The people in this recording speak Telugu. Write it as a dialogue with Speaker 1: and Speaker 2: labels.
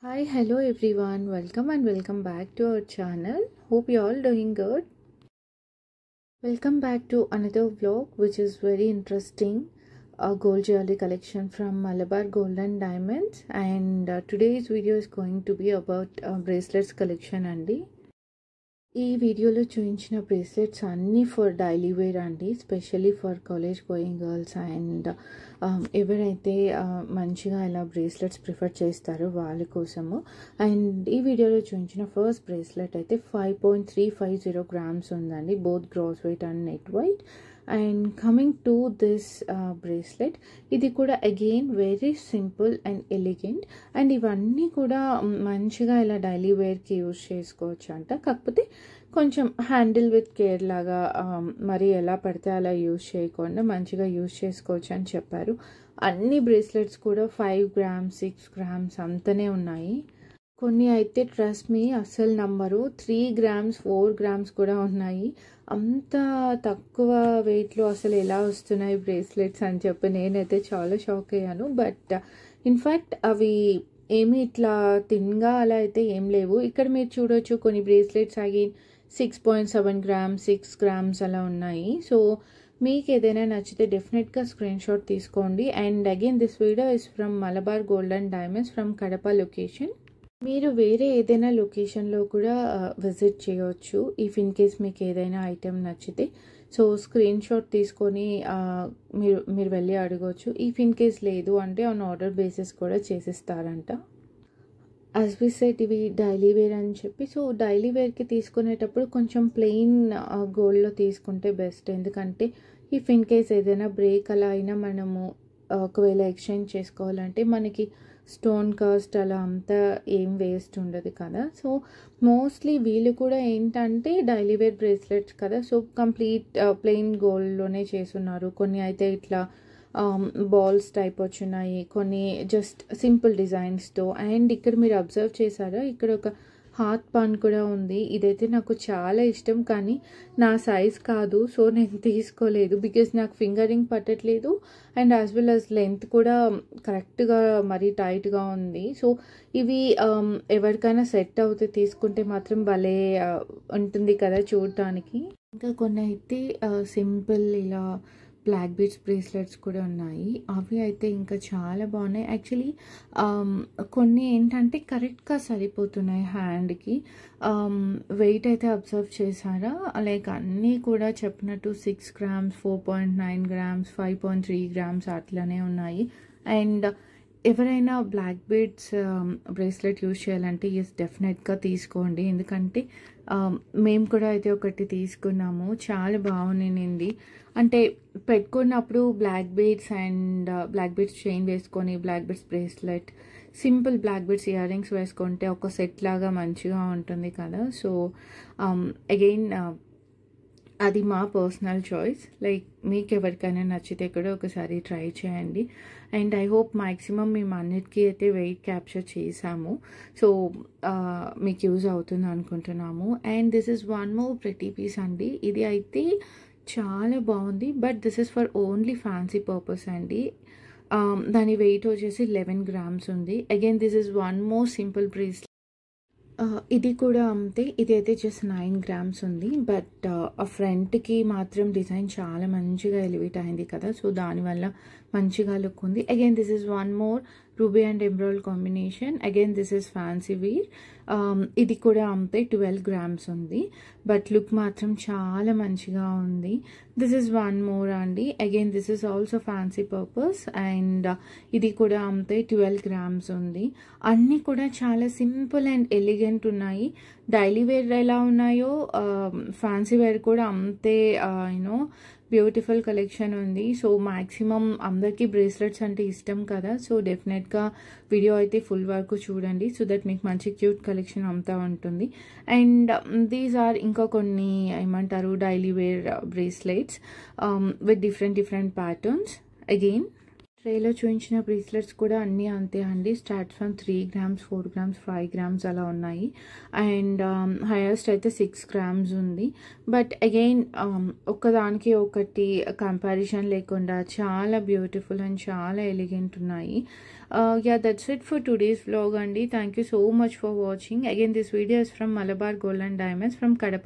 Speaker 1: Hi, hello everyone. Welcome back to our channel. Hope you all doing good. Welcome back to another vlog which is very interesting. A gold jewelry collection from Malabar Gold and Diamonds, and today's video is going to be about bracelets collection andi. ఈ వీడియోలో చూపించిన బ్రేస్లెట్స్ అన్నీ ఫర్ డైలీ వేర్ అండి, specially for college going girls and ఎవరైతే మంచిగా ఇలా బ్రేస్లెట్స్ ప్రిఫర్ చేస్తారో వాళ్ళ కోసము. అండ్ ఈ వీడియోలో చూపించిన ఫస్ట్ బ్రేస్లెట్ అయితే 5.350 grams ఉందండి, both gross weight and net weight. And coming to this bracelet, ఇది కూడా again very simple and elegant. And ఇవన్నీ కూడా మంచిగా ఇలా డైలీ వేర్కి యూజ్ చేసుకోవచ్చు అంట, కాకపోతే కొంచెం హ్యాండిల్ విత్ కేర్ లాగా, మరి ఎలా పడితే అలా యూజ్ చేయకుండా మంచిగా యూజ్ చేసుకోవచ్చు అని చెప్పారు. అన్ని బ్రేస్లెట్స్ కూడా 5 grams 6 grams అంతనే ఉన్నాయి. కొన్ని అయితే ట్రస్ట్ మీ అస్సలు నంబరు 3 grams 4 grams కూడా ఉన్నాయి. అంత తక్కువ వెయిట్లో అసలు ఎలా వస్తున్నాయి బ్రేస్లెట్స్ అని చెప్పి నేనైతే చాలా షాక్ అయ్యాను. బట్ ఇన్ఫ్యాక్ట్ అవి ఏమి ఇట్లా థిన్గా అలా అయితే ఏం లేవు. ఇక్కడ మీరు చూడొచ్చు కొన్ని బ్రేస్లెట్స్ అగి 6.7 grams 6 grams అలా ఉన్నాయి. సో మీకు ఏదైనా నచ్చితే డెఫినెట్గా స్క్రీన్ షాట్ తీసుకోండి. And again this video is from Malabar gold and diamonds from Kadapa location. మీరు వేరే ఏదైనా లొకేషన్లో కూడా విజిట్ చేయవచ్చు ఇఫ్ ఇన్ కేస్ మీకు ఏదైనా ఐటెం నచ్చితే. సో స్క్రీన్ షాట్ తీసుకొని మీరు వెళ్ళి అడగవచ్చు. ఇఫ్ ఇన్ కేస్ లేదు అంటే ఆన్ ఆర్డర్ బేసిస్ కూడా చేసిస్తారంట. యాజ్ వి సెడ్ ఇవి డైలీ వేర్ అని చెప్పి, సో డైలీ వేర్కి తీసుకునేటప్పుడు కొంచెం ప్లెయిన్ గోల్డ్లో తీసుకుంటే బెస్ట్. ఎందుకంటే ఇఫ్ ఇన్ కేస్ ఏదైనా బ్రేక్ అలా అయినా మనము ఒకవేళ ఎక్స్చేంజ్ చేసుకోవాలంటే మనకి స్టోన్ కాస్ట్ అలా అంతా ఏం వేస్ట్ ఉండదు కదా. సో మోస్ట్లీ వీళ్ళు కూడా ఏంటంటే డైలీ వేర్ బ్రేస్లెట్స్ కదా, సో కంప్లీట్ ప్లెయిన్ గోల్డ్లోనే చేస్తున్నారు. కొన్ని అయితే ఇట్లా బాల్స్ టైప్ వచ్చున్నాయి, కొన్ని జస్ట్ సింపుల్ డిజైన్స్తో. అండ్ ఇక్కడ మీరు అబ్జర్వ్ చేశారా, ఇక్కడ ఒక హాత్ పాన్ కూడా ఉంది. ఇదైతే నాకు చాలా ఇష్టం, కానీ నా సైజ్ కాదు, సో నేను తీసుకోలేదు. బికాజ్ నాకు ఫింగరింగ్ పట్టట్లేదు and as well as length కూడా కరెక్ట్గా మరీ టైట్గా ఉంది. సో ఇవి ఎవరికైనా సెట్ అవుతే తీసుకుంటే మాత్రం భలే ఉంటుంది కదా చూడటానికి. ఇంకా కొన్ని అయితే సింపుల్ ఇలా బ్లాక్ బీడ్స్ బ్రేస్లెట్స్ కూడా ఉన్నాయి. అవి అయితే ఇంకా చాలా బాగున్నాయి. యాక్చువల్లీ కొన్ని ఏంటంటే కరెక్ట్గా సరిపోతున్నాయి హ్యాండ్కి. వెయిట్ అయితే అబ్జర్వ్ చేశారా, లైక్ అన్నీ కూడా చెప్పినట్టు 6 grams 4.9 grams 5.3 grams అట్లనే ఉన్నాయి. అండ్ ఎవరైనా బ్లాక్ బీడ్స్ బ్రేస్లెట్ యూజ్ చేయాలంటే ఎస్ డెఫినెట్గా తీసుకోండి. ఎందుకంటే మేము కూడా అయితే ఒకటి తీసుకున్నాము, చాలా బాగుంది. అంటే పెట్టుకున్నప్పుడు black beads and black beads chain వేసుకొని black beads bracelet, simple black beads ear rings వేసుకుంటే ఒక సెట్ లాగా మంచిగా ఉంటుంది కదా. సో అగైన్ అది మా పర్సనల్ చాయిస్. లైక్ మీకు ఎవరికైనా నచ్చితే కూడా ఒకసారి ట్రై చేయండి. అండ్ ఐ హోప్ మ్యాక్సిమం మేము అన్నిటికీ అయితే వెయిట్ క్యాప్చర్ చేసాము. సో మీకు యూజ్ అవుతుంది అనుకుంటున్నాము. And this is one more pretty piece అండి. ఇది అయితే చాలా బాగుంది, but this is for only fancy purpose అండి. దాని వెయిట్ వచ్చేసి 11 grams ఉంది. Again this is one more simple bracelet. ఇది కూడా అంతే, ఇది అయితే జస్ట్ 9 grams ఉంది. బట్ ఆ ఫ్రంట్కి మాత్రం డిజైన్ చాలా మంచిగా ఎలివేట్ అయింది కదా, సో దానివల్ల మంచిగా లుక్ ఉంది. Again this is one more ruby and emerald combination. Again this is fancy wear. ఇది కూడా అంతే 12 grams ఉంది, బట్ లుక్ మాత్రం చాలా మంచిగా ఉంది. దిస్ ఇస్ వన్ మోర్ అండి. Again this is also fancy purpose and ఇది కూడా అంతే 12 grams ఉంది. అన్నీ కూడా చాలా సింపుల్ అండ్ ఎలిగెంట్ ఉన్నాయి. డైలీ వేర్ ఎలా ఉన్నాయో ఫ్యాన్సీ వేర్ కూడా అంతే యూనో బ్యూటిఫుల్ కలెక్షన్ ఉంది. సో మ్యాక్సిమం అందరికీ బ్రేస్లెట్స్ అంటే ఇష్టం కదా, సో డెఫినెట్గా వీడియో అయితే ఫుల్ వరకు చూడండి, సో దట్ మీకు మంచి క్యూట్ కలెక్షన్ అంతా ఉంటుంది. అండ్ దీస్ ఆర్ ఇంకా కొన్ని ఏమంటారు daily wear bracelets with different patterns. Again ట్రేలో చూపించిన బ్రేస్లెట్స్ కూడా అన్నీ అంతే అండి. Starts from 3 grams, 4 grams, 5 grams అలా ఉన్నాయి. అండ్ హైయెస్ట్ అయితే 6 grams ఉంది. బట్ అగైన్ ఒకదానికి ఒకటి కంపారిజన్ లేకుండా చాలా బ్యూటిఫుల్ అండ్ చాలా ఎలిగెంట్ ఉన్నాయి. Yeah, that's it for today's vlog అండి. Thank you so much for watching. Again, this video is from Malabar Gold and Diamonds from Kadapa.